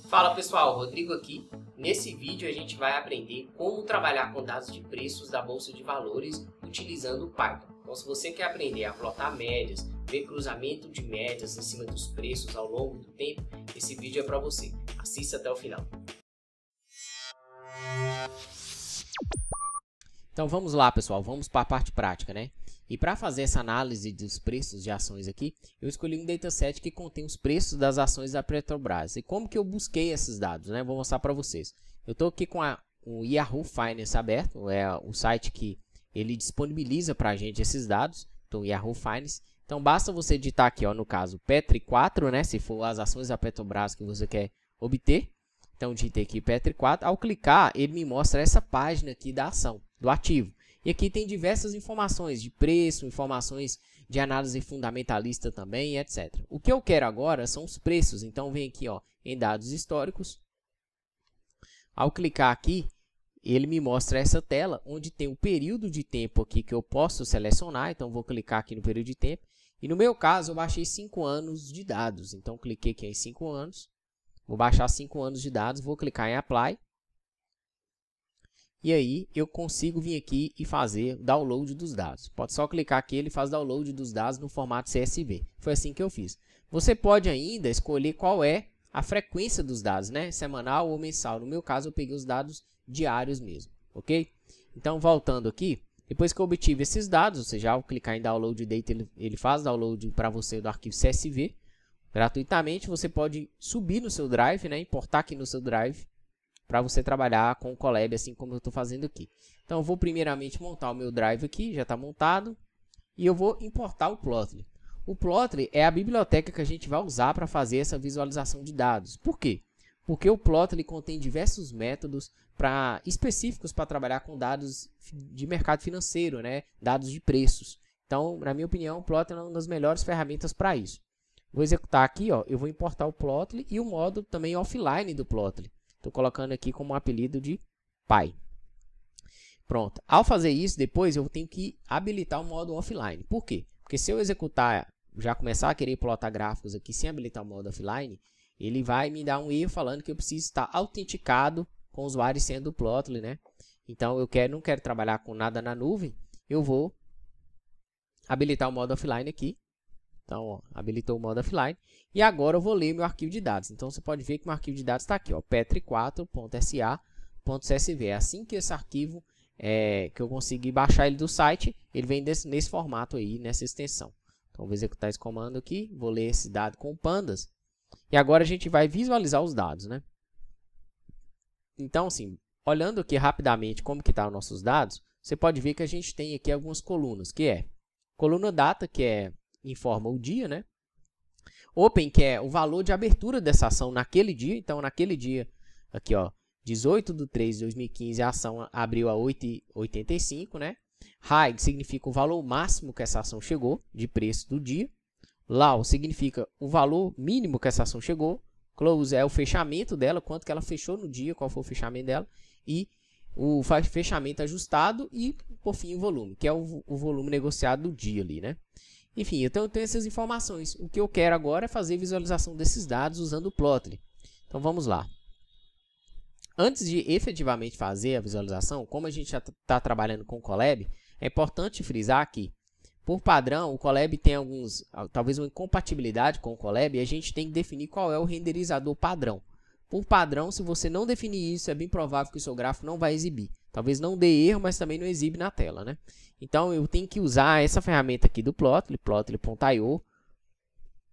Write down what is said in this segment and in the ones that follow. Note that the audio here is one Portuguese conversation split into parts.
Fala pessoal, Rodrigo aqui. Nesse vídeo a gente vai aprender como trabalhar com dados de preços da Bolsa de Valores utilizando o Python. Então se você quer aprender a plotar médias, ver cruzamento de médias em cima dos preços ao longo do tempo, esse vídeo é para você. Assista até o final. Então vamos lá pessoal, vamos para a parte prática, né? E para fazer essa análise dos preços de ações aqui, eu escolhi um dataset que contém os preços das ações da Petrobras. E como que eu busquei esses dados, né? Vou mostrar para vocês. Eu estou aqui com o Yahoo Finance aberto, é o site que ele disponibiliza para a gente esses dados. Então Yahoo Finance. Então basta você digitar aqui, ó, no caso Petri 4, né? Se for as ações da Petrobras que você quer obter. Então digitei aqui Petri 4. Ao clicar, ele me mostra essa página aqui da ação, do ativo. E aqui tem diversas informações de preço, informações de análise fundamentalista também, etc. O que eu quero agora são os preços. Então, vem aqui ó, em dados históricos. Ao clicar aqui, ele me mostra essa tela, onde tem o período de tempo aqui que eu posso selecionar. Então, vou clicar aqui no período de tempo. E no meu caso, eu baixei 5 anos de dados. Então, cliquei aqui em 5 anos. Vou baixar 5 anos de dados, vou clicar em Apply. E aí eu consigo vir aqui e fazer o download dos dados. Pode só clicar aqui, ele faz download dos dados no formato CSV. Foi assim que eu fiz. Você pode ainda escolher qual é a frequência dos dados, né? Semanal ou mensal. No meu caso, eu peguei os dados diários mesmo, ok? Então, voltando aqui, depois que eu obtive esses dados, ou seja, ao clicar em Download Data, ele faz download para você do arquivo CSV. Gratuitamente, você pode subir no seu Drive, né? Importar aqui no seu Drive, para você trabalhar com o Colab, assim como eu estou fazendo aqui. Então, eu vou primeiramente montar o meu Drive aqui, já está montado. E eu vou importar o Plotly. O Plotly é a biblioteca que a gente vai usar para fazer essa visualização de dados. Por quê? Porque o Plotly contém diversos métodos específicos para trabalhar com dados de mercado financeiro, né? Dados de preços. Então, na minha opinião, o Plotly é uma das melhores ferramentas para isso. Vou executar aqui, ó, eu vou importar o Plotly e o modo também offline do Plotly. Estou colocando aqui como apelido de Py. Pronto. Ao fazer isso, depois eu tenho que habilitar o modo offline. Por quê? Porque se eu executar, já começar a querer plotar gráficos aqui sem habilitar o modo offline, ele vai me dar um erro falando que eu preciso estar autenticado com o usuário sendo o Plotly, né? Então eu não quero trabalhar com nada na nuvem, eu vou habilitar o modo offline aqui. Então, ó, habilitou o modo offline. E agora eu vou ler meu arquivo de dados. Então, você pode ver que meu arquivo de dados está aqui, ó, petri4.sa.csv. É assim que esse arquivo, que eu consegui baixar ele do site, ele vem nesse formato aí, nessa extensão. Então, vou executar esse comando aqui, vou ler esse dado com pandas. E agora a gente vai visualizar os dados, né? Então, assim, olhando aqui rapidamente como que estão os nossos dados, você pode ver que a gente tem aqui algumas colunas, que é coluna data, que informa o dia, né? Open, que é o valor de abertura dessa ação naquele dia. Então, naquele dia, aqui, ó, 18/3/2015, a ação abriu a 8,85, né? High significa o valor máximo que essa ação chegou de preço do dia. Low significa o valor mínimo que essa ação chegou. Close é o fechamento dela, quanto que ela fechou no dia, qual foi o fechamento dela. E o fechamento ajustado e, por fim, o volume, que é o volume negociado do dia ali, né? Enfim, então eu tenho essas informações. O que eu quero agora é fazer visualização desses dados usando o Plotly. Então vamos lá. Antes de efetivamente fazer a visualização, como a gente já está trabalhando com o Colab, é importante frisar que, por padrão, o Colab tem talvez uma incompatibilidade com o Colab e a gente tem que definir qual é o renderizador padrão. Por padrão, se você não definir isso, é bem provável que o seu gráfico não vai exibir. Talvez não dê erro, mas também não exibe na tela, né? Então, eu tenho que usar essa ferramenta aqui do Plotly, plotly.io,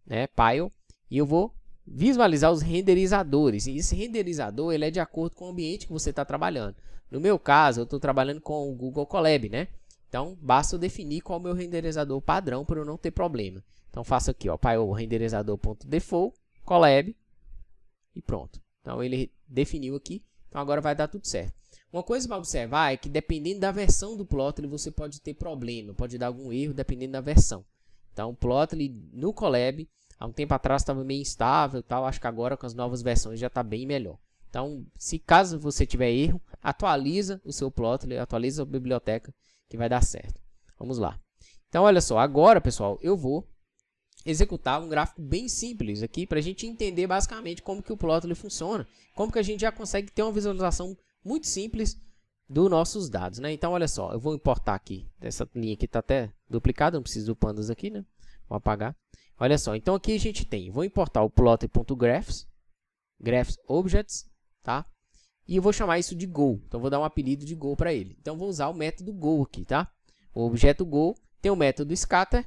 né, Pyle, e eu vou visualizar os renderizadores. E esse renderizador ele é de acordo com o ambiente que você está trabalhando. No meu caso, eu estou trabalhando com o Google Colab, né? Então, basta eu definir qual é o meu renderizador padrão para eu não ter problema. Então, faço aqui, ó, Pyle renderizador.default, Colab, e pronto. Então, ele definiu aqui. Então, agora vai dar tudo certo. Uma coisa para observar é que dependendo da versão do Plotly, você pode ter problema, pode dar algum erro dependendo da versão. Então, o Plotly no Colab, há um tempo atrás estava meio instável, tal. Acho que agora com as novas versões já está bem melhor. Então, caso você tiver erro, atualiza o seu Plotly, atualiza a biblioteca que vai dar certo. Vamos lá. Então, olha só, agora, pessoal, eu vou executar um gráfico bem simples aqui para a gente entender basicamente como que o Plotly funciona, como que a gente já consegue ter uma visualização muito simples dos nossos dados, né? Então, olha só, eu vou importar aqui, essa linha aqui está até duplicada, não preciso do pandas aqui, né? Vou apagar. Olha só, então aqui a gente tem, vou importar o plotly.graphs, graphs objects, tá? E eu vou chamar isso de go, então vou dar um apelido de go para ele. Então, vou usar o método go aqui, tá? O objeto go tem o método scatter,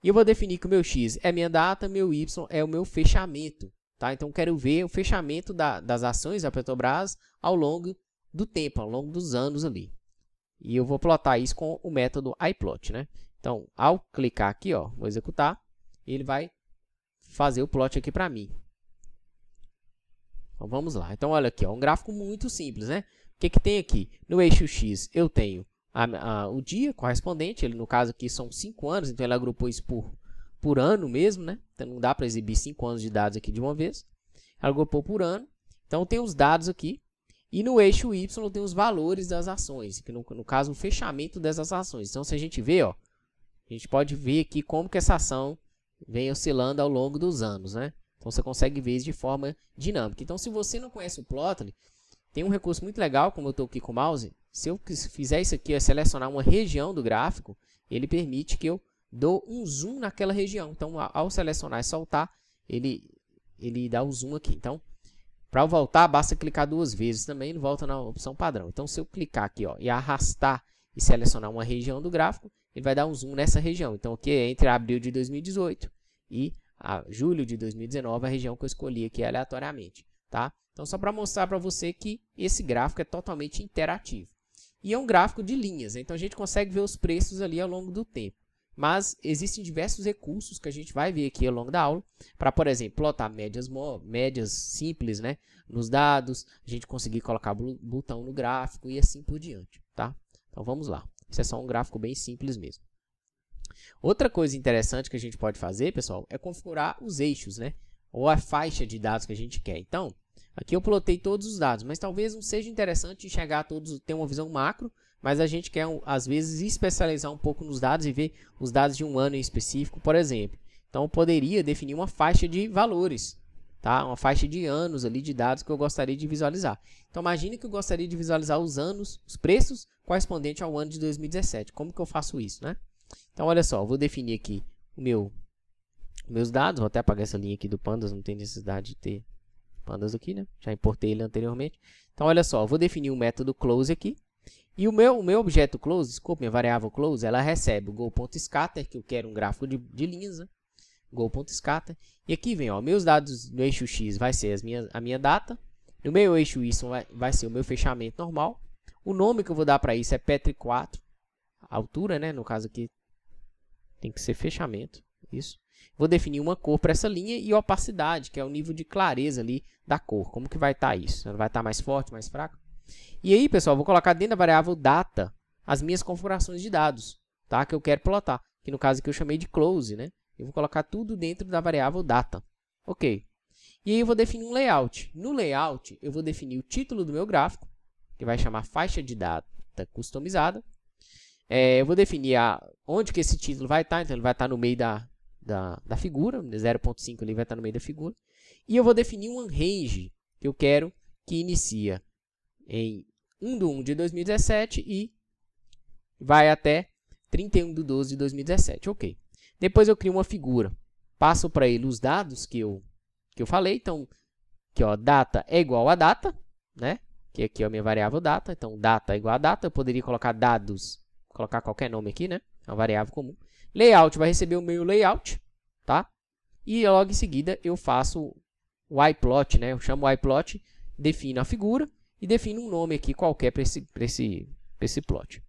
e eu vou definir que o meu x é minha data, meu y é o meu fechamento, tá? Então, quero ver o fechamento das ações da Petrobras ao longo do tempo, ao longo dos anos ali. E eu vou plotar isso com o método iPlot, né? Então, ao clicar aqui, ó, vou executar, ele vai fazer o plot aqui para mim. Então, vamos lá. Então, olha aqui, ó, um gráfico muito simples, né? O que que tem aqui? No eixo X, eu tenho o dia correspondente, ele no caso aqui são 5 anos, então ele agrupou isso por ano mesmo, né? Então, não dá para exibir 5 anos de dados aqui de uma vez. Agrupou por ano. Então, tem os dados aqui. E no eixo Y tem os valores das ações, que no caso o fechamento dessas ações. Então, se a gente vê, ó, a gente pode ver aqui como que essa ação vem oscilando ao longo dos anos, né? Então, você consegue ver isso de forma dinâmica. Então, se você não conhece o Plotly, tem um recurso muito legal, como eu estou aqui com o mouse. Se eu fizer isso aqui, selecionar uma região do gráfico, ele permite que eu dou um zoom naquela região. Então, ao selecionar e soltar, ele dá o zoom aqui. Então, para voltar, basta clicar 2 vezes também, ele volta na opção padrão. Então, se eu clicar aqui, ó, e arrastar e selecionar uma região do gráfico, ele vai dar um zoom nessa região. Então, aqui é entre abril de 2018 e julho de 2019, a região que eu escolhi aqui aleatoriamente, tá? Então, só para mostrar para você que esse gráfico é totalmente interativo. E é um gráfico de linhas, então a gente consegue ver os preços ali ao longo do tempo. Mas existem diversos recursos que a gente vai ver aqui ao longo da aula para, por exemplo, plotar médias simples, né, nos dados, a gente conseguir colocar botão no gráfico e assim por diante, tá? Então vamos lá. Isso é só um gráfico bem simples mesmo. Outra coisa interessante que a gente pode fazer, pessoal, é configurar os eixos, né, ou a faixa de dados que a gente quer. Então, aqui eu plotei todos os dados, mas talvez não seja interessante enxergar todos, ter uma visão macro, mas a gente quer, às vezes, especializar um pouco nos dados e ver os dados de um ano em específico, por exemplo. Então, eu poderia definir uma faixa de valores, tá? Uma faixa de anos ali de dados que eu gostaria de visualizar. Então, imagine que eu gostaria de visualizar os anos, os preços correspondentes ao ano de 2017. Como que eu faço isso, né? Então, olha só, eu vou definir aqui meus dados. Vou até apagar essa linha aqui do Pandas, não tem necessidade de ter Pandas aqui, né? Já importei ele anteriormente. Então, olha só, eu vou definir o método close aqui. E o meu objeto close, desculpa, minha variável close, ela recebe o go.scatter, que eu quero um gráfico de linhas, né? Go.scatter. E aqui vem, ó, meus dados no eixo X vai ser a minha data. No meu eixo Y vai ser o meu fechamento normal. O nome que eu vou dar para isso é Petri4. A altura, né? No caso aqui tem que ser fechamento. Isso. Vou definir uma cor para essa linha e opacidade, que é o nível de clareza ali da cor. Como que vai estar isso? Ela vai estar mais forte, mais fraca? E aí, pessoal, vou colocar dentro da variável data as minhas configurações de dados, tá? Que eu quero plotar. Que no caso aqui eu chamei de close, né? Eu vou colocar tudo dentro da variável data. Ok. E aí eu vou definir um layout. No layout, eu vou definir o título do meu gráfico, que vai chamar faixa de data customizada. Eu vou definir onde que esse título vai estar. Então, ele vai estar no meio da figura. 0.5 ali vai estar no meio da figura. E eu vou definir um range que eu quero que inicia em 1/1 de 2017 e vai até 31/12 de 2017. Ok. Depois eu crio uma figura. Passo para ele os dados que eu falei. Então, aqui, ó, data é igual a data, né? Que aqui é a minha variável data. Então, data é igual a data. Eu poderia colocar dados, colocar qualquer nome aqui, né? É uma variável comum. Layout vai receber o meu layout, tá? E logo em seguida eu faço o iPlot, né? Eu chamo o iPlot, defino a figura e defino um nome aqui qualquer para esse plot.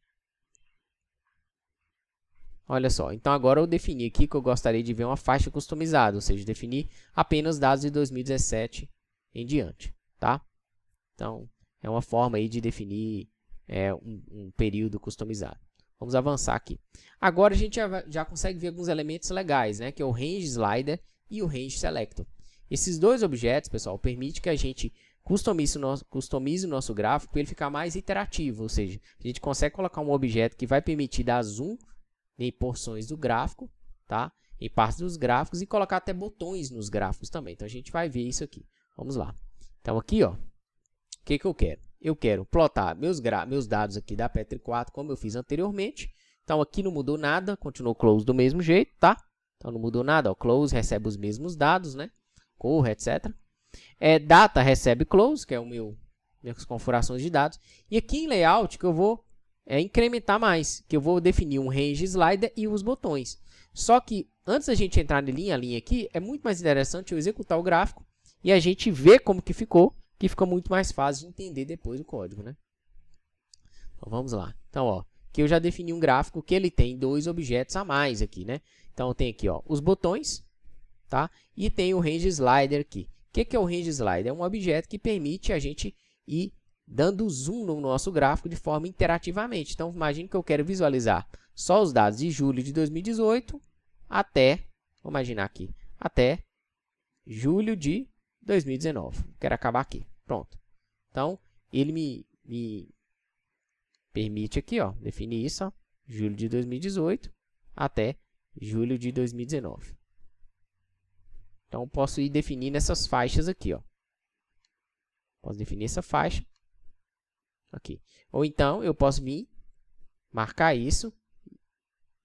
Olha só, então agora eu defini aqui que eu gostaria de ver uma faixa customizada, ou seja, definir apenas dados de 2017 em diante, tá? Então, é uma forma aí de definir um período customizado. Vamos avançar aqui. Agora a gente já consegue ver alguns elementos legais, né? Que é o Range Slider e o Range Selector. Esses dois objetos, pessoal, permitem que a gente customize o nosso gráfico para ele ficar mais iterativo, ou seja, a gente consegue colocar um objeto que vai permitir dar zoom em porções do gráfico, tá? em partes dos gráficos e colocar até botões nos gráficos também. Então, a gente vai ver isso aqui. Vamos lá. Então, aqui, ó, o que eu quero? Eu quero plotar meus dados aqui da Petri 4, como eu fiz anteriormente. Então, aqui não mudou nada, continuou close do mesmo jeito, tá? Então, não mudou nada, ó, close recebe os mesmos dados, né? Cor, etc. Data recebe close, que é minhas configurações de dados. E aqui em layout que eu vou incrementar mais, que eu vou definir um range slider e os botões. Só que antes da gente entrar linha a linha aqui, é muito mais interessante eu executar o gráfico e a gente ver como que ficou, que fica muito mais fácil de entender depois o código, né? Então vamos lá. Então, ó, aqui eu já defini um gráfico que ele tem 2 objetos a mais aqui, né? Então eu tenho aqui, ó, os botões, tá? E tem o range slider aqui. O que é o range slider? É um objeto que permite a gente ir dando zoom no nosso gráfico de forma interativamente. Então, imagine que eu quero visualizar só os dados de julho de 2018 até, vou imaginar aqui, até julho de 2019. Quero acabar aqui. Pronto. Então, ele me permite aqui, ó, definir isso, ó, julho de 2018 até julho de 2019. Então, eu posso ir definindo essas faixas aqui, ó. Posso definir essa faixa aqui. Ou então, eu posso vir marcar isso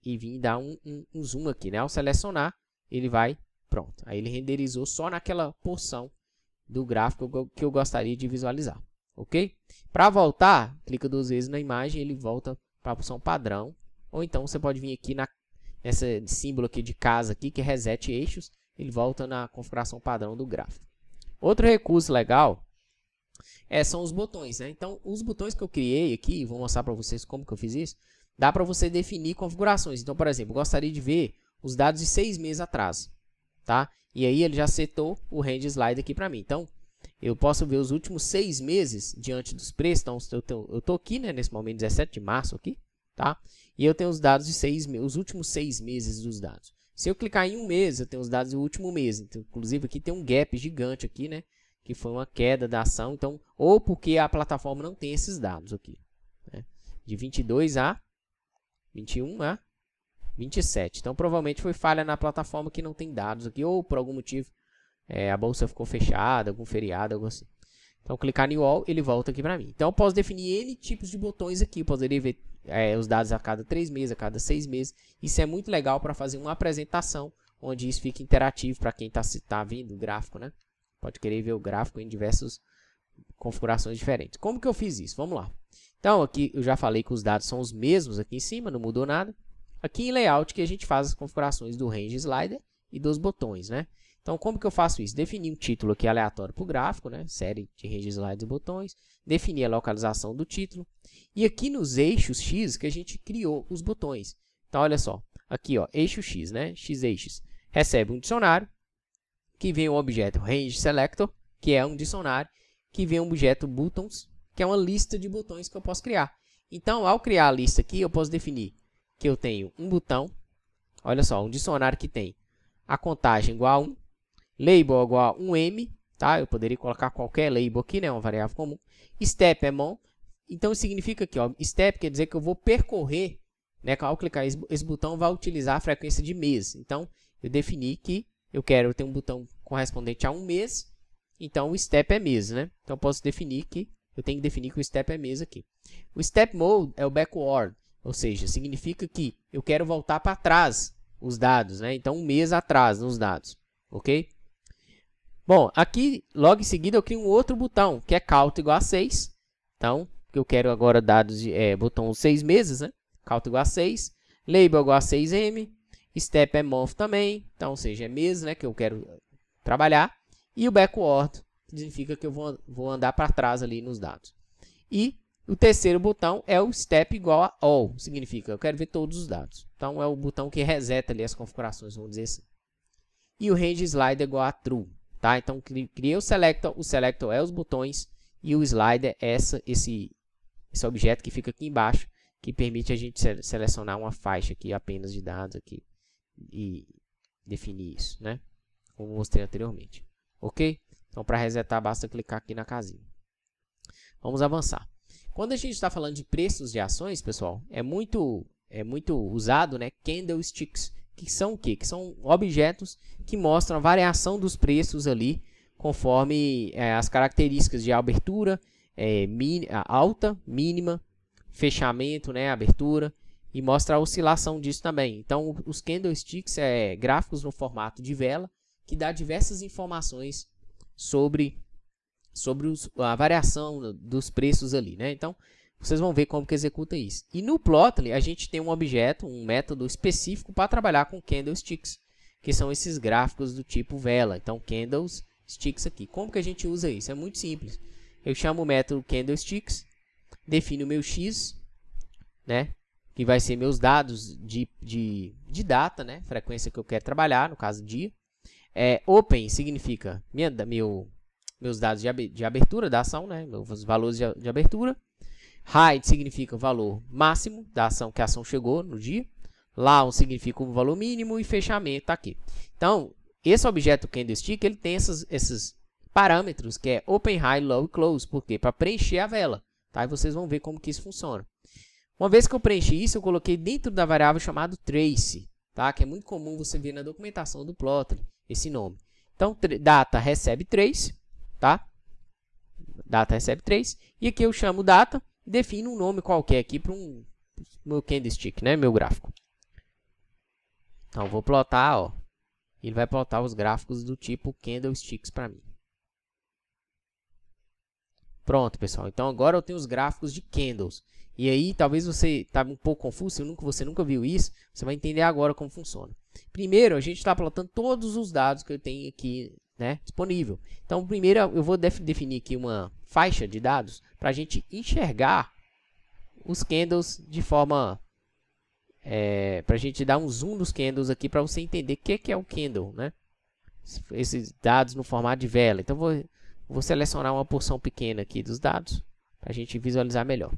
e vir dar um zoom aqui, né? Ao selecionar, ele vai, pronto. Aí ele renderizou só naquela porção do gráfico que eu gostaria de visualizar, ok? Para voltar, clica 2 vezes na imagem, ele volta para a opção padrão. Ou então, você pode vir aqui nesse símbolo aqui de casa aqui, que é Reset Eixos, ele volta na configuração padrão do gráfico. Outro recurso legal são os botões, né? Então, os botões que eu criei aqui, vou mostrar para vocês como que eu fiz isso, dá para você definir configurações. Então, por exemplo, eu gostaria de ver os dados de 6 meses atrás, tá? E aí ele já setou o range slider aqui para mim. Então, eu posso ver os últimos 6 meses diante dos preços. Então, eu estou aqui, né, nesse momento, 17 de março aqui, tá? E eu tenho os dados de os últimos 6 meses dos dados. Se eu clicar em um mês, eu tenho os dados do último mês. Então, inclusive, aqui tem um gap gigante aqui, né? Que foi uma queda da ação. Então, ou porque a plataforma não tem esses dados aqui, né? De 22 a 21 a 27. Então, provavelmente foi falha na plataforma que não tem dados aqui. Ou, por algum motivo, a bolsa ficou fechada, algum feriado, algo assim. Então, clicar em All, ele volta aqui para mim. Então, eu posso definir N tipos de botões aqui. Eu poderia ver os dados a cada 3 meses, a cada 6 meses. Isso é muito legal para fazer uma apresentação, onde isso fica interativo para quem está vendo o gráfico, né? Pode querer ver o gráfico em diversas configurações diferentes. Como que eu fiz isso? Vamos lá. Então, aqui eu já falei que os dados são os mesmos aqui em cima, não mudou nada. Aqui em Layout que a gente faz as configurações do Range Slider e dos botões, né? Então, como que eu faço isso? Definir um título aqui aleatório para o gráfico, né? Série de Range Sliders e botões. Definir a localização do título. E aqui nos eixos X que a gente criou os botões. Então, olha só. Aqui, ó, eixo X, né? X eixos. Recebe um dicionário. Que vem o objeto Range Selector, que é um dicionário. Que vem um objeto Buttons, que é uma lista de botões que eu posso criar. Então, ao criar a lista aqui, eu posso definir que eu tenho um botão. Olha só, um dicionário que tem a contagem igual a 1. Label igual a 1M, tá? Eu poderia colocar qualquer label aqui, né? Uma variável comum. Step é mon. Então, significa que, ó, step quer dizer que eu vou percorrer, né? Ao clicar esse botão, vai utilizar a frequência de mês. Então, eu defini que eu quero ter um botão correspondente a um mês. Então, o step é mês, né? Então, eu posso definir que eu tenho que definir que o step é mês aqui. O step mode é o backward, ou seja, significa que eu quero voltar para trás os dados, né? Então, um mês atrás nos dados, ok? Bom, aqui, logo em seguida, eu crio um outro botão, que é count igual a 6. Então, eu quero agora dados de botão 6 meses, né? Count igual a 6. Label igual a 6M. Step é month também. Então, ou seja, é mês, né? Que eu quero trabalhar. E o backward, que significa que eu vou andar para trás ali nos dados. E o terceiro botão é o step igual a all. Significa que eu quero ver todos os dados. Então, é o botão que reseta ali as configurações, vamos dizer assim. E o range slider igual a true. Tá? Então, criei o selector é os botões e o slider é esse objeto que fica aqui embaixo, que permite a gente selecionar uma faixa aqui apenas de dados aqui e definir isso, né? Como mostrei anteriormente. Ok? Então, para resetar, basta clicar aqui na casinha. Vamos avançar. Quando a gente está falando de preços de ações, pessoal, é muito usado, né? Candlesticks, que são o quê? Que são objetos que mostram a variação dos preços ali, conforme as características de abertura, alta, mínima, fechamento, né, abertura, e mostra a oscilação disso também. Então, os candlesticks gráficos no formato de vela, que dá diversas informações sobre a variação dos preços ali, né? Então, vocês vão ver como que executa isso. E no Plotly, a gente tem um objeto, um método específico para trabalhar com candlesticks, que são esses gráficos do tipo vela. Então, candlesticks aqui. Como que a gente usa isso? É muito simples. Eu chamo o método candlesticks, defino o meu X, né? Que vai ser meus dados de data, né? Frequência que eu quero trabalhar, no caso dia. Open significa meus dados de abertura da ação, né? Meus valores de abertura. Hide significa o valor máximo da ação que a ação chegou no dia. Low significa o valor mínimo e fechamento tá aqui. Então, esse objeto candlestick, ele tem esses parâmetros que é open, high, low e close. Por quê? Para preencher a vela. Tá? E vocês vão ver como que isso funciona. Uma vez que eu preenchi isso, eu coloquei dentro da variável chamada trace, tá? Que é muito comum você ver na documentação do Plotly esse nome. Então, data recebe trace, tá? Data recebe trace. E aqui eu chamo data e defino um nome qualquer aqui para meu candlestick, né? Meu gráfico. Então, vou plotar, ó. Ele vai plotar os gráficos do tipo candlesticks para mim. Pronto, pessoal. Então, agora eu tenho os gráficos de candles. E aí, talvez você está um pouco confuso, se você nunca viu isso, você vai entender agora como funciona. Primeiro, a gente está plotando todos os dados que eu tenho aqui, né, disponível. Então, primeiro eu vou definir aqui uma faixa de dados para a gente enxergar os candles de forma... para a gente dar um zoom nos candles aqui para você entender o que é o candle, né? Esses dados no formato de vela. Então, vou selecionar uma porção pequena aqui dos dados para a gente visualizar melhor.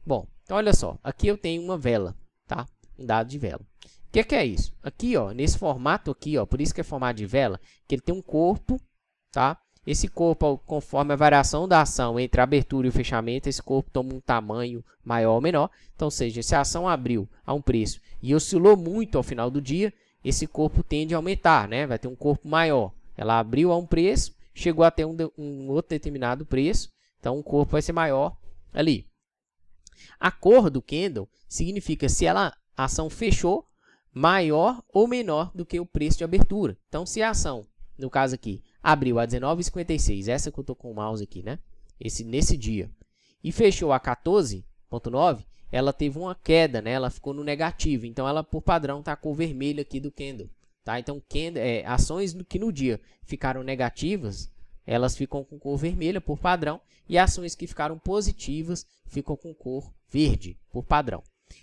Bom, então olha só, aqui eu tenho uma vela, tá? Um dado de vela. O que é isso? Aqui, ó, nesse formato aqui, ó, por isso que é formato de vela, que ele tem um corpo, tá? Esse corpo, conforme a variação da ação entre a abertura e o fechamento, esse corpo toma um tamanho maior ou menor. Então, ou seja, se a ação abriu a um preço e oscilou muito ao final do dia, esse corpo tende a aumentar, né? Vai ter um corpo maior. Ela abriu a um preço, chegou até um outro determinado preço, então o corpo vai ser maior ali. A cor do candle significa se a ação fechou maior ou menor do que o preço de abertura. Então, se a ação, no caso aqui, abriu a 19,56, essa que eu estou com o mouse aqui, né? Nesse dia, e fechou a 14,9, ela teve uma queda, né? Ela ficou no negativo. Então, ela, por padrão, está a cor vermelha aqui do candle. Tá? Então, ações que no dia ficaram negativas, elas ficam com cor vermelha por padrão, e ações que ficaram positivas ficam com cor verde por padrão.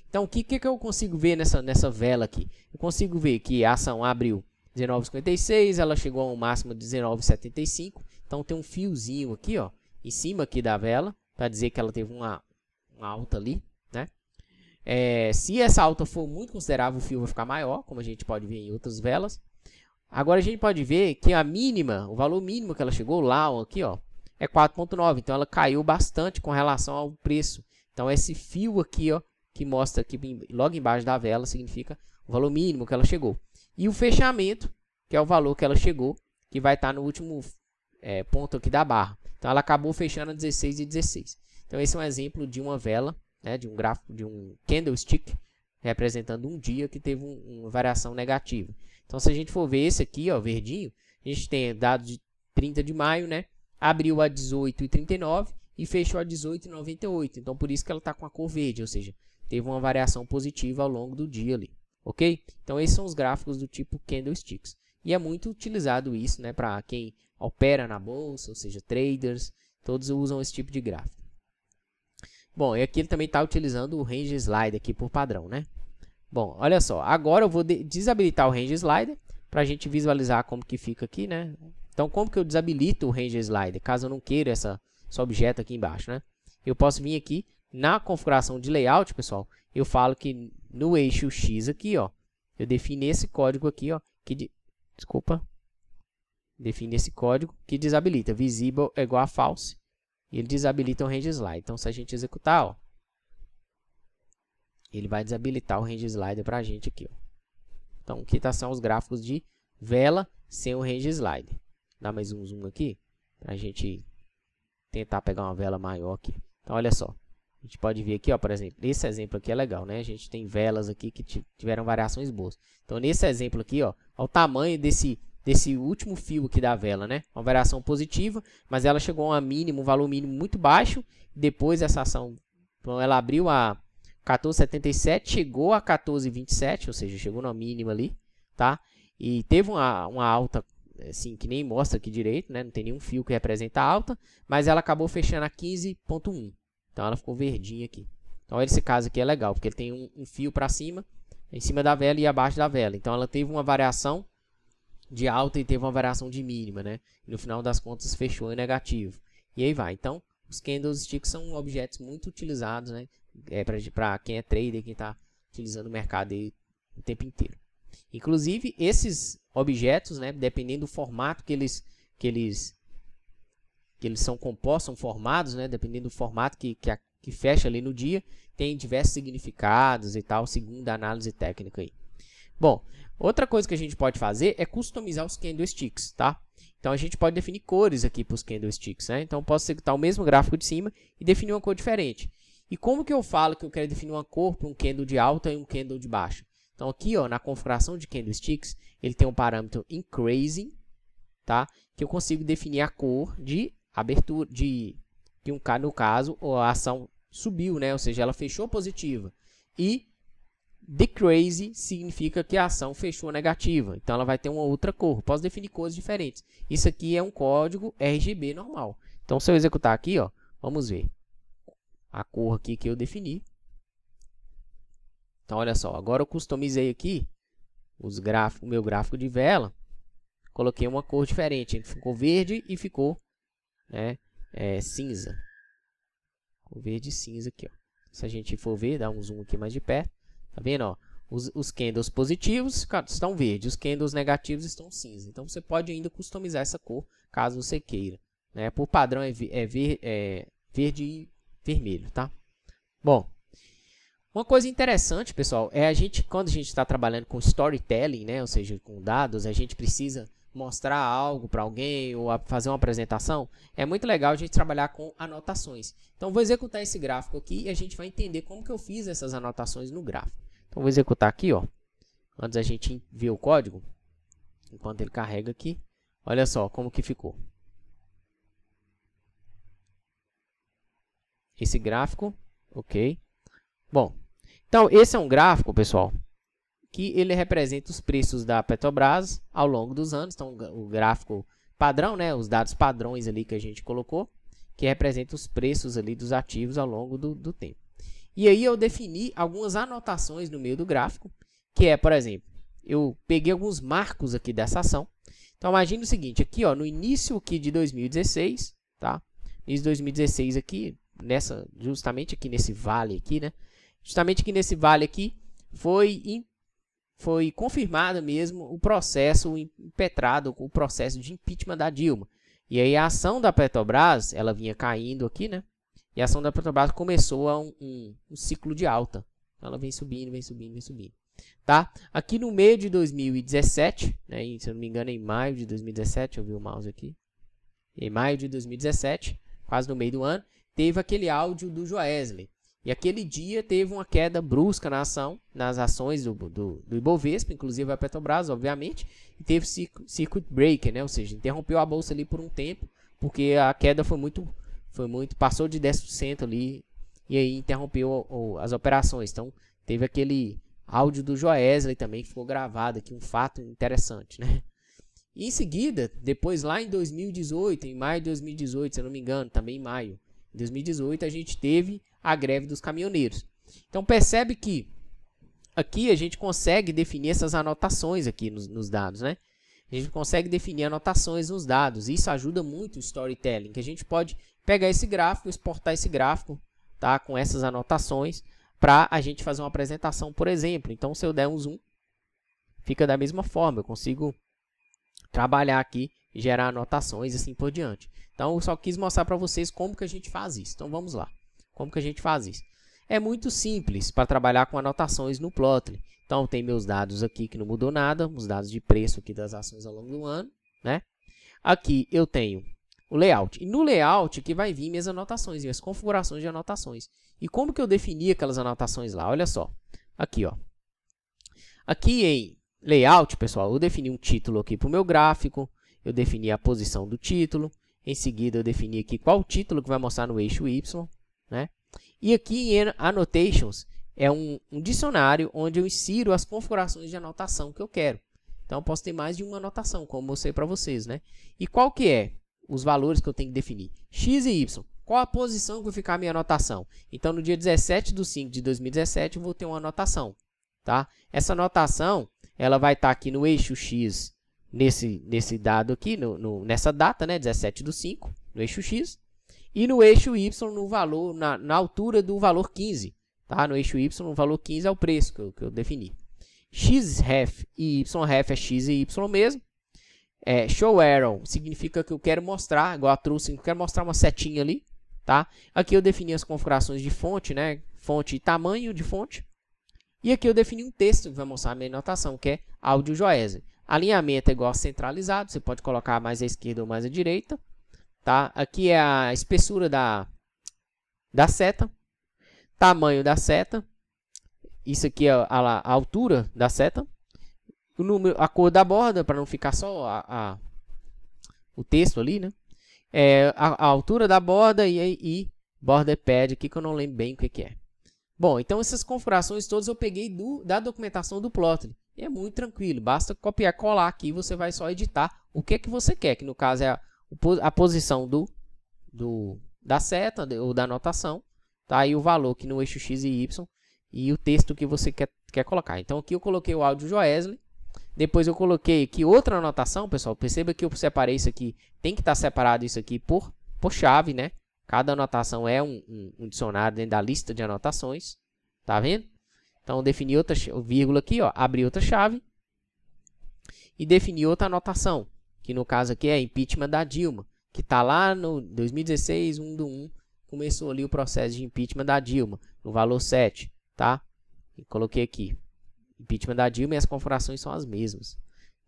Então, o que eu consigo ver nessa vela aqui? Eu consigo ver que a ação abriu 19,56, ela chegou a um máximo de 19,75. Então, tem um fiozinho aqui, ó, em cima aqui da vela, para dizer que ela teve uma alta ali, né? Se essa alta for muito considerável, o fio vai ficar maior, como a gente pode ver em outras velas. Agora, a gente pode ver que a mínima, o valor mínimo que ela chegou lá, aqui, ó, é 4,9. Então, ela caiu bastante com relação ao preço. Então, esse fio aqui, ó, que mostra aqui logo embaixo da vela, significa o valor mínimo que ela chegou. E o fechamento, que é o valor que ela chegou, que vai estar no último ponto aqui da barra. Então, ela acabou fechando a 16,16. Então, esse é um exemplo de uma vela, né, de um gráfico, de um candlestick, representando um dia que teve uma variação negativa. Então, se a gente for ver esse aqui, ó, verdinho, a gente tem dados de 30 de maio, né? Abriu a 18,39 e fechou a 18,98. Então, por isso que ela está com a cor verde, ou seja, teve uma variação positiva ao longo do dia ali, ok? Então, esses são os gráficos do tipo candlesticks. E é muito utilizado isso, né, para quem opera na bolsa, ou seja, traders, todos usam esse tipo de gráfico. Bom, e aqui ele também está utilizando o Range Slider aqui por padrão, né? Bom, olha só, agora eu vou desabilitar o Range Slider para a gente visualizar como que fica aqui, né? Então, como que eu desabilito o Range Slider, caso eu não queira esse objeto aqui embaixo, né? Eu posso vir aqui na configuração de layout, pessoal, eu falo que no eixo X aqui, ó, eu defino esse código aqui, ó, define esse código que desabilita, visible é igual a false, e ele desabilita o Range Slider. Então, se a gente executar, ó, ele vai desabilitar o Range Slider para a gente aqui, ó. Então, aqui são os gráficos de vela sem o range slider. Dá mais um zoom aqui, para a gente tentar pegar uma vela maior aqui. Então, olha só. A gente pode ver aqui, ó, por exemplo, esse exemplo aqui é legal, né? A gente tem velas aqui que tiveram variações boas. Então, nesse exemplo aqui, ó, o tamanho desse último fio aqui da vela, né? Uma variação positiva, mas ela chegou a um valor mínimo muito baixo. Depois essa ação, então ela abriu a 14,77, chegou a 14,27, ou seja, chegou na mínima ali, tá? E teve uma alta, assim, que nem mostra aqui direito, né? Não tem nenhum fio que representa a alta, mas ela acabou fechando a 15,1. Então ela ficou verdinha aqui. Então esse caso aqui é legal, porque ele tem um fio para cima, em cima da vela e abaixo da vela. Então ela teve uma variação de alta e teve uma variação de mínima, né? E no final das contas fechou em negativo. E aí vai. Então os candlesticks são objetos muito utilizados, né? Para quem é trader, quem está utilizando o mercado aí o tempo inteiro. Inclusive esses objetos, né? Dependendo do formato que eles são compostos, são formados, né? Dependendo do formato que fecha ali no dia, tem diversos significados e tal, segundo a análise técnica aí. Bom, outra coisa que a gente pode fazer é customizar os candlesticks, tá? Então a gente pode definir cores aqui para os candlesticks, né? Então eu posso executar o mesmo gráfico de cima e definir uma cor diferente. E como que eu falo que eu quero definir uma cor para um candle de alta e um candle de baixa? Então aqui, ó, na configuração de candlesticks, ele tem um parâmetro increasing, tá? Que eu consigo definir a cor de abertura, no caso, a ação subiu, né? Ou seja, ela fechou positiva. E decrease significa que a ação fechou negativa. Então ela vai ter uma outra cor. Posso definir cores diferentes. Isso aqui é um código RGB normal. Então se eu executar aqui, ó, vamos ver a cor aqui que eu defini. Então olha só, agora eu customizei aqui o meu gráfico de vela. Coloquei uma cor diferente. Ele ficou verde e ficou, né, cinza. Ficou verde e cinza aqui, ó. Se a gente for ver, dá um zoom aqui mais de perto. Tá vendo, ó? Os candles positivos estão verdes, os candles negativos estão cinza. Então você pode ainda customizar essa cor, caso você queira, né? Por padrão é verde e vermelho, tá? Bom, uma coisa interessante, pessoal, é quando a gente está trabalhando com storytelling, né? Ou seja, com dados, a gente precisa mostrar algo para alguém ou fazer uma apresentação. É muito legal a gente trabalhar com anotações. Então vou executar esse gráfico aqui e a gente vai entender como que eu fiz essas anotações no gráfico. Então vou executar aqui, ó. Antes a gente ver o código, enquanto ele carrega aqui. Olha só como que ficou. Esse gráfico, ok. Bom, então esse é um gráfico, pessoal, que ele representa os preços da Petrobras ao longo dos anos. Então o gráfico padrão, né, os dados padrões ali que a gente colocou, que representa os preços ali dos ativos ao longo do tempo. E aí eu defini algumas anotações no meio do gráfico, que é, por exemplo, eu peguei alguns marcos aqui dessa ação. Então imagine o seguinte, aqui, ó, no início aqui de 2016, tá? Início de 2016 aqui, justamente aqui nesse vale aqui, né? Justamente aqui nesse vale aqui foi confirmado mesmo o processo impetrado, o processo de impeachment da Dilma. E aí a ação da Petrobras, ela vinha caindo aqui, né? E a ação da Petrobras começou a um ciclo de alta. Ela vem subindo, vem subindo, vem subindo. Tá? Aqui no meio de 2017, né? Se eu não me engano, em maio de 2017, eu vi o mouse aqui. Em maio de 2017, quase no meio do ano, teve aquele áudio do Joesley. E aquele dia teve uma queda brusca nas ações do Ibovespa, inclusive a Petrobras, obviamente, e teve circuit breaker, né? Ou seja, interrompeu a bolsa ali por um tempo, porque a queda passou de 10% ali, e aí interrompeu as operações. Então, teve aquele áudio do Joesley também, que ficou gravado aqui, um fato interessante, né? E em seguida, depois lá em 2018, em maio de 2018, se eu não me engano, também em maio de 2018, a gente teve a greve dos caminhoneiros. Então percebe que aqui a gente consegue definir essas anotações aqui nos dados, né? A gente consegue definir anotações nos dados. Isso ajuda muito o storytelling, que a gente pode pegar esse gráfico, exportar esse gráfico, tá? Com essas anotações, para a gente fazer uma apresentação, por exemplo. Então se eu der um zoom, fica da mesma forma. Eu consigo trabalhar aqui e gerar anotações e assim por diante. Então eu só quis mostrar para vocês como que a gente faz isso. Então vamos lá. Como que a gente faz isso? É muito simples para trabalhar com anotações no Plotly. Então, tem meus dados aqui que não mudou nada, os dados de preço aqui das ações ao longo do ano, né? Aqui eu tenho o layout. E no layout que vai vir minhas anotações, minhas configurações de anotações. E como que eu defini aquelas anotações lá? Olha só. Aqui, ó. Aqui em layout, pessoal, eu defini um título aqui para o meu gráfico. Eu defini a posição do título. Em seguida, eu defini aqui qual o título que vai mostrar no eixo Y, né? E aqui em Annotations é um dicionário onde eu insiro as configurações de anotação que eu quero. Então, eu posso ter mais de uma anotação, como eu mostrei para vocês, né? E qual que é os valores que eu tenho que definir? X e Y. Qual a posição que vai ficar a minha anotação? Então, no dia 17/5/2017, eu vou ter uma anotação, tá? Essa anotação, ela vai estar aqui no eixo X, nesse dado aqui, nessa data, né? 17/5, no eixo X. E no eixo Y, no valor, na altura do valor 15. Tá? No eixo Y, o valor 15 é o preço que eu defini. X-ref e Y-ref é X e Y mesmo. Show arrow significa que eu quero mostrar, igual a true, eu quero mostrar uma setinha ali. Tá? Aqui eu defini as configurações de fonte, né? Fonte e tamanho de fonte. E aqui eu defini um texto que vai mostrar a minha anotação, que é áudio Joese. Alinhamento é igual a centralizado, você pode colocar mais à esquerda ou mais à direita. Tá? Aqui é a espessura da seta. Tamanho da seta. Isso aqui é a altura da seta. O número, a cor da borda, para não ficar só o texto ali, né? A altura da borda e border pad aqui, que eu não lembro bem o que é. Bom, então essas configurações todas eu peguei da documentação do Plotly. E é muito tranquilo, basta copiar e colar aqui, você vai só editar o que você quer, que no caso é a posição da seta ou da anotação, tá? E o valor aqui no eixo X e Y e o texto que você quer colocar. Então aqui eu coloquei o áudio Joesley, depois eu coloquei aqui outra anotação, pessoal, perceba que eu separei isso aqui, tem que estar separado isso aqui por chave, né? Cada anotação é um dicionário dentro da lista de anotações, tá vendo? Então eu defini outra vírgula aqui, ó, abri outra chave e defini outra anotação, que no caso aqui é impeachment da Dilma, que está lá no 2016, 1/1, começou ali o processo de impeachment da Dilma, no valor 7, tá? E coloquei aqui, impeachment da Dilma e as configurações são as mesmas.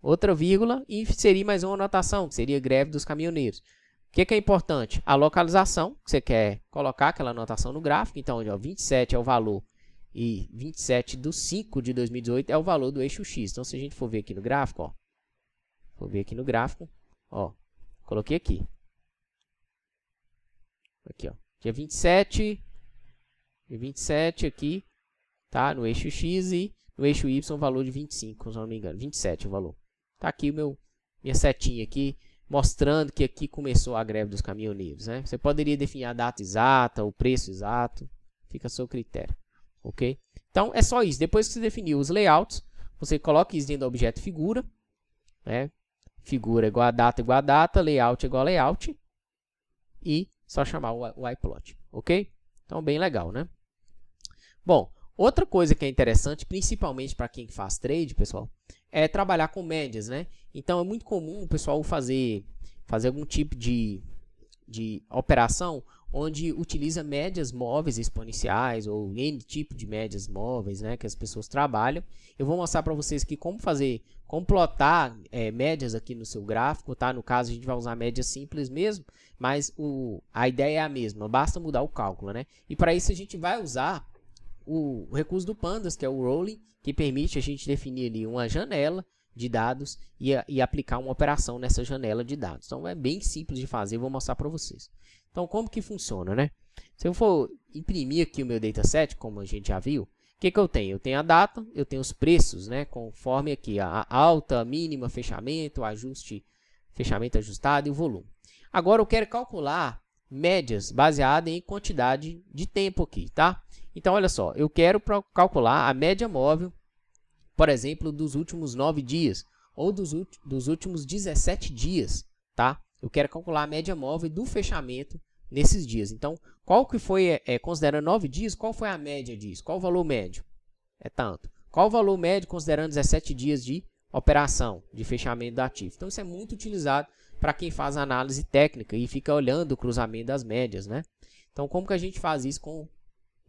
Outra vírgula e inseri mais uma anotação, que seria greve dos caminhoneiros. O que é importante? A localização, que você quer colocar aquela anotação no gráfico, então ó, 27 é o valor e 27/5/2018 é o valor do eixo X. Então se a gente for ver aqui no gráfico, ó, ó, coloquei aqui. Aqui, ó. Dia 27 aqui, tá? No eixo X e no eixo Y o valor de 25, se não me engano. 27 o valor. Tá aqui minha setinha aqui, mostrando que aqui começou a greve dos caminhoneiros, né? Você poderia definir a data exata, o preço exato, fica a seu critério, ok? Então, é só isso. Depois que você definiu os layouts, você coloca isso dentro do objeto figura, né? Figura igual a data, layout igual a layout, e só chamar o iPlot, ok? Então, bem legal, né? Bom, outra coisa que é interessante, principalmente para quem faz trade, pessoal, é trabalhar com médias, né? Então, é muito comum o pessoal fazer algum tipo de operação onde utiliza médias móveis exponenciais ou N tipo de médias móveis, né, que as pessoas trabalham. Eu vou mostrar para vocês aqui como plotar médias aqui no seu gráfico, tá? No caso, a gente vai usar médias simples mesmo, mas a ideia é a mesma, basta mudar o cálculo, né? E para isso a gente vai usar o recurso do Pandas, que é o Rolling, que permite a gente definir ali uma janela de dados e aplicar uma operação nessa janela de dados. Então é bem simples de fazer, eu vou mostrar para vocês. Então como que funciona, né? Se eu for imprimir aqui o meu dataset, como a gente já viu, o que eu tenho? Eu tenho a data, eu tenho os preços, né? Conforme aqui a alta, mínima, fechamento, ajuste, fechamento ajustado e o volume. Agora eu quero calcular médias baseadas em quantidade de tempo aqui, tá? Então olha só, eu quero calcular a média móvel, por exemplo, dos últimos 9 dias ou dos últimos 17 dias, tá? Eu quero calcular a média móvel do fechamento nesses dias. Então, qual que foi, considerando 9 dias, qual foi a média disso? Qual o valor médio? É tanto. Qual o valor médio considerando 17 dias de operação, de fechamento do ativo? Então, isso é muito utilizado para quem faz análise técnica e fica olhando o cruzamento das médias, né? Então, como que a gente faz isso com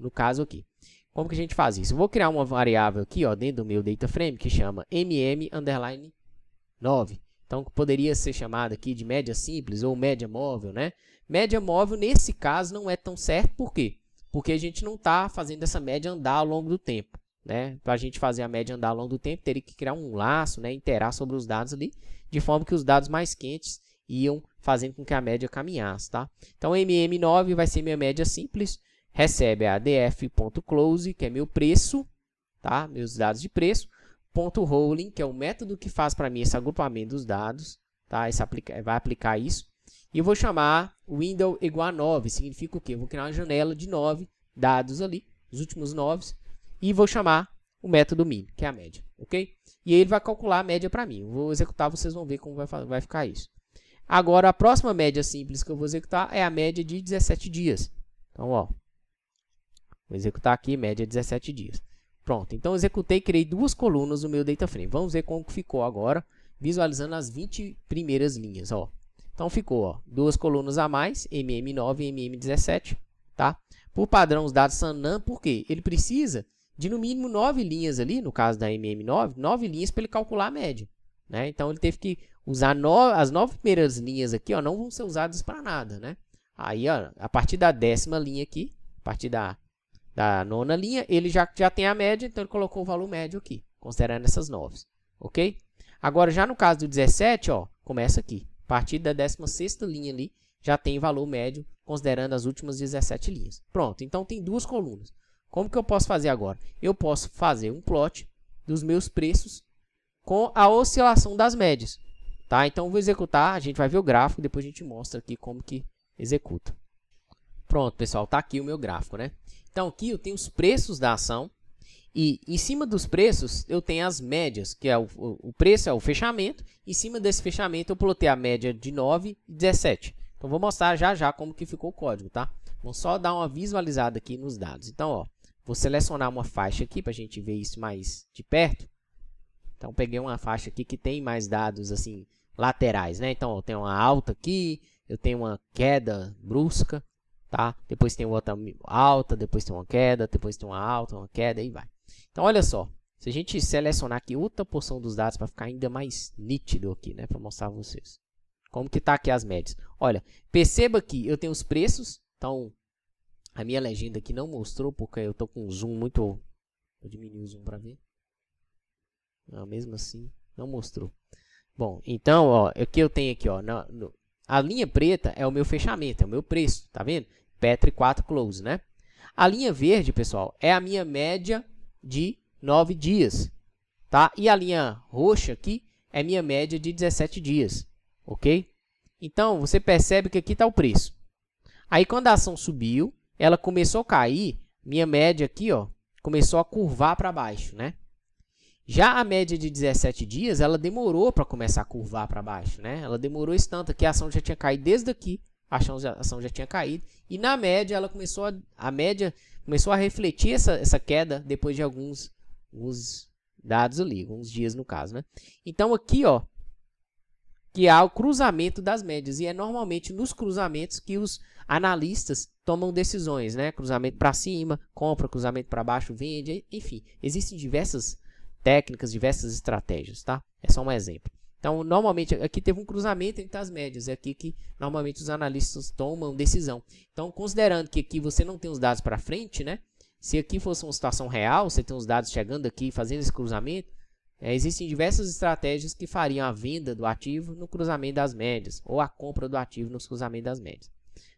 no caso aqui. Como que a gente faz isso? Eu vou criar uma variável aqui, ó, dentro do meu data frame que chama mm_9. Então, poderia ser chamada aqui de média simples ou média móvel, né? Média móvel, nesse caso, não é tão certo. Por quê? Porque a gente não está fazendo essa média andar ao longo do tempo, né? Para a gente fazer a média andar ao longo do tempo, teria que criar um laço, né? Iterar sobre os dados ali, de forma que os dados mais quentes iam fazendo com que a média caminhasse, tá? Então, mm9 vai ser minha média simples, recebe a df.close, que é meu preço, tá? Meus dados de preço, .rolling, que é o método que faz para mim esse agrupamento dos dados, tá? Vai aplicar isso. E eu vou chamar window igual a 9, significa o quê? Eu vou criar uma janela de 9 dados ali, os últimos 9, e vou chamar o método min, que é a média, ok? E aí ele vai calcular a média para mim. Eu vou executar, vocês vão ver como vai ficar isso. Agora, a próxima média simples que eu vou executar é a média de 17 dias. Então, ó, vou executar aqui média de 17 dias. Pronto, então eu executei e criei duas colunas no meu data frame. Vamos ver como ficou agora, visualizando as 20 primeiras linhas, ó. Então ficou, ó, duas colunas a mais, mm9 e mm17, tá? Por padrão, os dados SANAM, por quê? Ele precisa de no mínimo 9 linhas ali, no caso da mm9, 9 linhas para ele calcular a média, né? Então ele teve que usar as 9 primeiras linhas aqui, ó, não vão ser usadas para nada, né? Aí, ó, a partir da 10ª linha aqui, a partir da 9ª linha, ele já tem a média, então ele colocou o valor médio aqui, considerando essas 9, ok? Agora, já no caso do 17, ó, começa aqui. A partir da 16ª linha ali, já tem valor médio, considerando as últimas 17 linhas. Pronto, então tem duas colunas. Como que eu posso fazer agora? Eu posso fazer um plot dos meus preços com a oscilação das médias. Tá? Então, eu vou executar, a gente vai ver o gráfico, depois a gente mostra aqui como que executa. Pronto, pessoal, tá aqui o meu gráfico, né? Então, aqui eu tenho os preços da ação. E em cima dos preços, eu tenho as médias, que é o preço é o fechamento. Em cima desse fechamento, eu plotei a média de 9 e 17. Então, vou mostrar já como que ficou o código, tá? Vamos só dar uma visualizada aqui nos dados. Então, ó, vou selecionar uma faixa aqui para a gente ver isso mais de perto. Então, peguei uma faixa aqui que tem mais dados, assim, laterais, né? Então, ó, tem uma alta aqui, eu tenho uma queda brusca, tá? Depois tem outra alta, depois tem uma queda, depois tem uma alta, uma queda, e vai. Então, olha só, se a gente selecionar aqui outra porção dos dados para ficar ainda mais nítido aqui, né, para mostrar a vocês como que tá aqui as médias. Olha, perceba que eu tenho os preços, então a minha legenda aqui não mostrou porque eu tô com um zoom muito, vou diminuir o zoom para ver. Não, mesmo assim, não mostrou. Bom, então, ó, aqui eu tenho aqui, ó, a linha preta é o meu fechamento, é o meu preço, tá vendo? Petri 4 close, né? A linha verde, pessoal, é a minha média de 9 dias, tá? E a linha roxa aqui é minha média de 17 dias, ok? Então, você percebe que aqui está o preço. Aí, quando a ação subiu, ela começou a cair, minha média aqui, ó, começou a curvar para baixo, né? Já a média de 17 dias, ela demorou para começar a curvar para baixo, né? Ela demorou esse tanto aqui, a ação já tinha caído desde aqui, a ação já tinha caído, e na média, ela começou a refletir essa queda depois de alguns dados ali, alguns dias no caso, né? Então, aqui, ó, que há o cruzamento das médias, e é normalmente nos cruzamentos que os analistas tomam decisões, né? Cruzamento para cima, compra, cruzamento para baixo, vende, enfim, existem diversas técnicas, diversas estratégias, tá? É só um exemplo. Então, normalmente, aqui teve um cruzamento entre as médias, é aqui que normalmente os analistas tomam decisão. Então, considerando que aqui você não tem os dados para frente, né? Se aqui fosse uma situação real, você tem os dados chegando aqui, fazendo esse cruzamento, existem diversas estratégias que fariam a venda do ativo no cruzamento das médias, ou a compra do ativo no cruzamento das médias.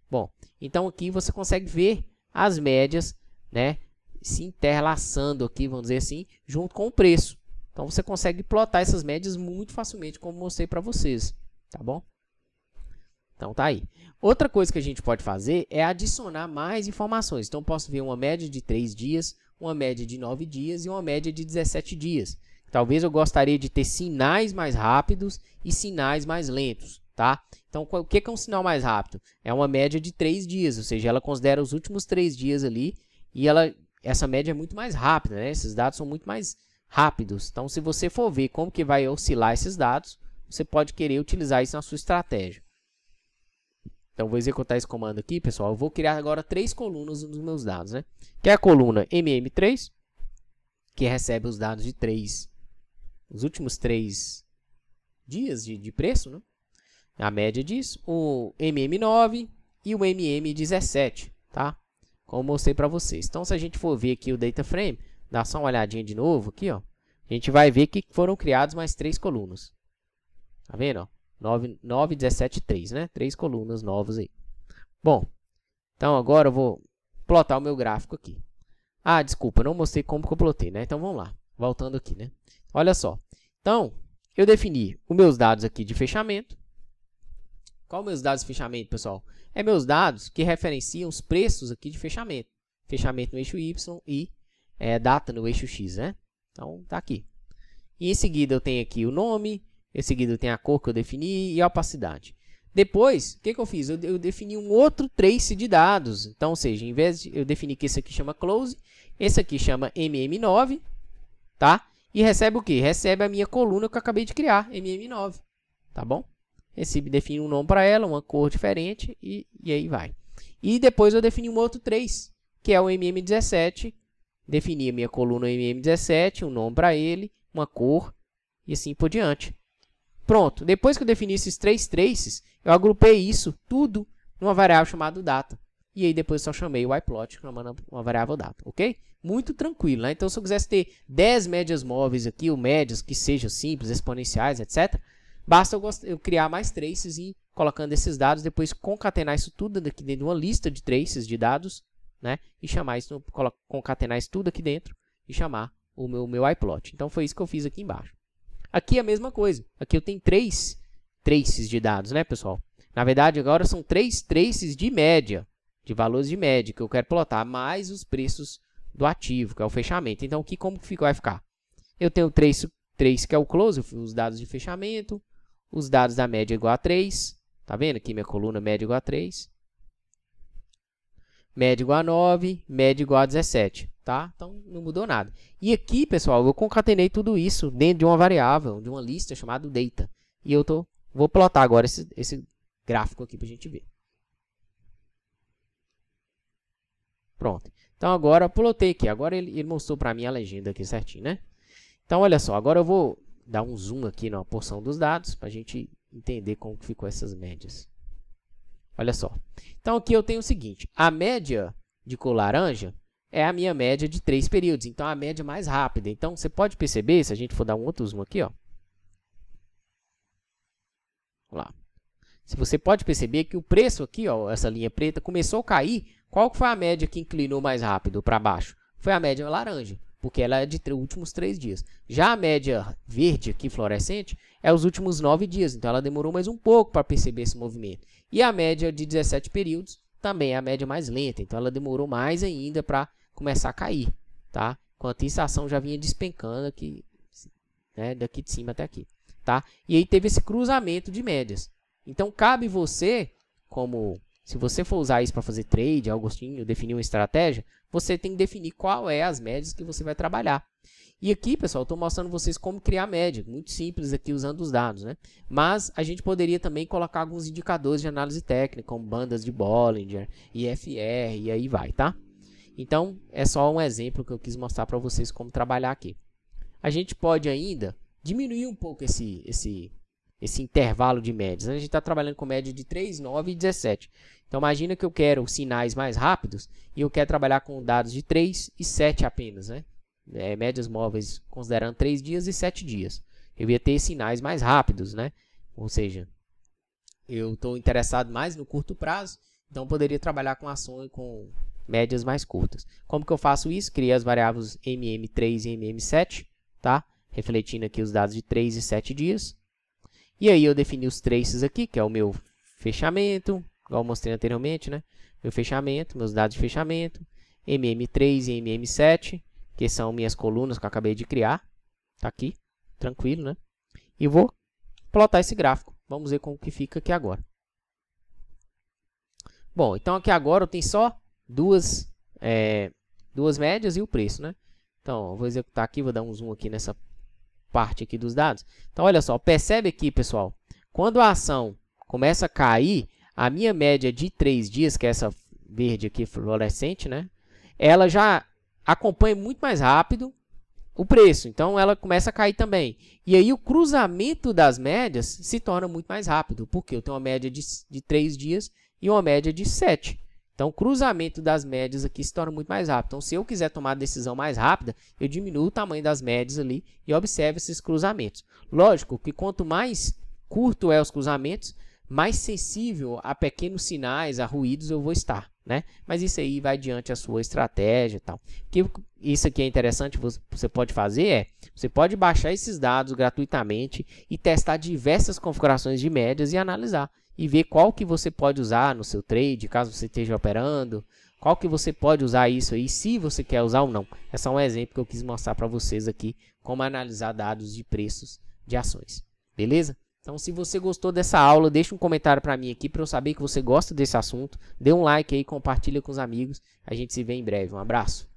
Bom, então aqui você consegue ver as médias, né, se interlaçando aqui, vamos dizer assim, junto com o preço. Então, você consegue plotar essas médias muito facilmente, como mostrei para vocês, tá bom? Então, tá aí. Outra coisa que a gente pode fazer é adicionar mais informações. Então, posso ver uma média de 3 dias, uma média de 9 dias e uma média de 17 dias. Talvez eu gostaria de ter sinais mais rápidos e sinais mais lentos, tá? Então, o que é um sinal mais rápido? É uma média de 3 dias, ou seja, ela considera os últimos 3 dias ali e essa média é muito mais rápida, né? Esses dados são muito mais rápidos. Então, se você for ver como que vai oscilar esses dados, você pode querer utilizar isso na sua estratégia. Então, vou executar esse comando aqui, pessoal. Eu vou criar agora 3 colunas nos meus dados, né? Que é a coluna MM3, que recebe os dados de os últimos 3 dias de preço, né? A média disso. O MM9 e o MM17, tá? Como eu mostrei para vocês. Então, se a gente for ver aqui o data frame, dá só uma olhadinha de novo aqui, ó. A gente vai ver que foram criados mais 3 colunas. Tá vendo, ó? 9, 17 e 3, né? 3 colunas novas aí. Bom, então agora eu vou plotar o meu gráfico aqui. Ah, desculpa, não mostrei como que eu plotei, né? Então vamos lá, voltando aqui, né? Olha só. Então, eu defini os meus dados aqui de fechamento. Qual meus dados de fechamento, pessoal? É meus dados que referenciam os preços aqui de fechamento. Fechamento no eixo Y e data no eixo X, né? Então, tá aqui. E em seguida eu tenho aqui o nome. Em seguida eu tenho a cor que eu defini e a opacidade. Depois, o que eu fiz? Eu defini um outro trace de dados. Então, ou seja, em vez de eu definir que esse aqui chama close, esse aqui chama MM9, tá? E recebe o quê? Recebe a minha coluna que eu acabei de criar, MM9, tá bom? Define um nome para ela, uma cor diferente e aí vai. E depois eu defini um outro trace, que é o MM17. Defini a minha coluna MM17, um nome para ele, uma cor e assim por diante. Pronto, depois que eu defini esses 3 traces, eu agrupei isso tudo numa variável chamada data. E aí depois só chamei o iPlot chamando uma variável data, ok? Muito tranquilo, né? Então se eu quisesse ter 10 médias móveis aqui, ou médias que sejam simples, exponenciais, etc., basta eu criar mais traces e colocando esses dados, depois concatenar isso tudo aqui dentro de uma lista de traces de dados, né? E chamar isso, concatenar isso tudo aqui dentro e chamar o meu iPlot. Então foi isso que eu fiz aqui embaixo. Aqui é a mesma coisa. Aqui eu tenho 3 traces de dados, né, pessoal? Na verdade, agora são 3 traces de média, de valores de média, que eu quero plotar, mais os preços do ativo, que é o fechamento. Então, aqui como que vai ficar? Eu tenho o trace que é o close, os dados de fechamento, os dados da média igual a 3. Tá vendo aqui minha coluna média igual a 3. Média igual a 9, média igual a 17, tá? Então, não mudou nada. E aqui, pessoal, eu concatenei tudo isso dentro de uma variável, de uma lista chamada data. E eu vou plotar agora esse gráfico aqui para a gente ver. Pronto. Então, agora eu plotei aqui. Agora ele mostrou para mim a legenda aqui certinho, né? Então, olha só. Agora eu vou dar um zoom aqui na porção dos dados para a gente entender como que ficou essas médias. Olha só. Então, aqui eu tenho o seguinte. A média de cor laranja é a minha média de 3 períodos. Então, a média mais rápida. Então, você pode perceber, se a gente for dar um outro zoom aqui, ó. Vamos lá. Se você pode perceber que o preço aqui, ó, essa linha preta, começou a cair. Qual que foi a média que inclinou mais rápido para baixo? Foi a média laranja, porque ela é de últimos 3 dias. Já a média verde aqui, fluorescente, é os últimos 9 dias. Então, ela demorou mais um pouco para perceber esse movimento. E a média de 17 períodos também é a média mais lenta. Então, ela demorou mais ainda para começar a cair, tá? Enquanto isso, a ação já vinha despencando aqui, né, daqui de cima até aqui, tá? E aí teve esse cruzamento de médias. Então, cabe você, se você for usar isso para fazer trade, algo assim, definir uma estratégia, você tem que definir qual é as médias que você vai trabalhar. E aqui, pessoal, eu estou mostrando vocês como criar média. Muito simples aqui usando os dados, né? Mas a gente poderia também colocar alguns indicadores de análise técnica, como bandas de Bollinger, IFR, e aí vai, tá? Então, é só um exemplo que eu quis mostrar para vocês como trabalhar aqui. A gente pode ainda diminuir um pouco esse intervalo de médias. A gente está trabalhando com média de 3, 9 e 17. Então, imagina que eu quero sinais mais rápidos e eu quero trabalhar com dados de 3 e 7 apenas, né? Médias móveis considerando 3 dias e 7 dias. Eu ia ter sinais mais rápidos, né? Ou seja, eu estou interessado mais no curto prazo, então poderia trabalhar com ações com médias mais curtas. Como que eu faço isso? Criei as variáveis MM3 e MM7, tá? Refletindo aqui os dados de 3 e 7 dias. E aí eu defini os traces aqui, que é o meu fechamento, igual eu mostrei anteriormente, né? Meu fechamento, meus dados de fechamento, MM3 e MM7, que são minhas colunas que eu acabei de criar. Tá aqui, tranquilo, né? E vou plotar esse gráfico. Vamos ver como que fica aqui agora. Bom, então aqui agora eu tenho só duas médias e o preço, né? Então, eu vou executar aqui, vou dar um zoom aqui nessa parte aqui dos dados. Então, olha só, percebe aqui, pessoal, quando a ação começa a cair, a minha média de 3 dias, que é essa verde aqui fluorescente, né? Ela já acompanha muito mais rápido o preço, então ela começa a cair também. E aí o cruzamento das médias se torna muito mais rápido, porque eu tenho uma média de 3 dias e uma média de 7. Então o cruzamento das médias aqui se torna muito mais rápido. Então se eu quiser tomar a decisão mais rápida, eu diminuo o tamanho das médias ali e observo esses cruzamentos. Lógico que quanto mais curto é os cruzamentos, mais sensível a pequenos sinais, a ruídos eu vou estar, né? Mas isso aí vai diante a sua estratégia e tal. O que isso aqui é interessante, você pode fazer você pode baixar esses dados gratuitamente e testar diversas configurações de médias e analisar e ver qual que você pode usar no seu trade, caso você esteja operando, qual que você pode usar isso aí, se você quer usar ou não. É só um exemplo que eu quis mostrar para vocês aqui, como analisar dados de preços de ações. Beleza? Então, se você gostou dessa aula, deixa um comentário para mim aqui para eu saber que você gosta desse assunto. Dê um like aí, compartilha com os amigos. A gente se vê em breve. Um abraço.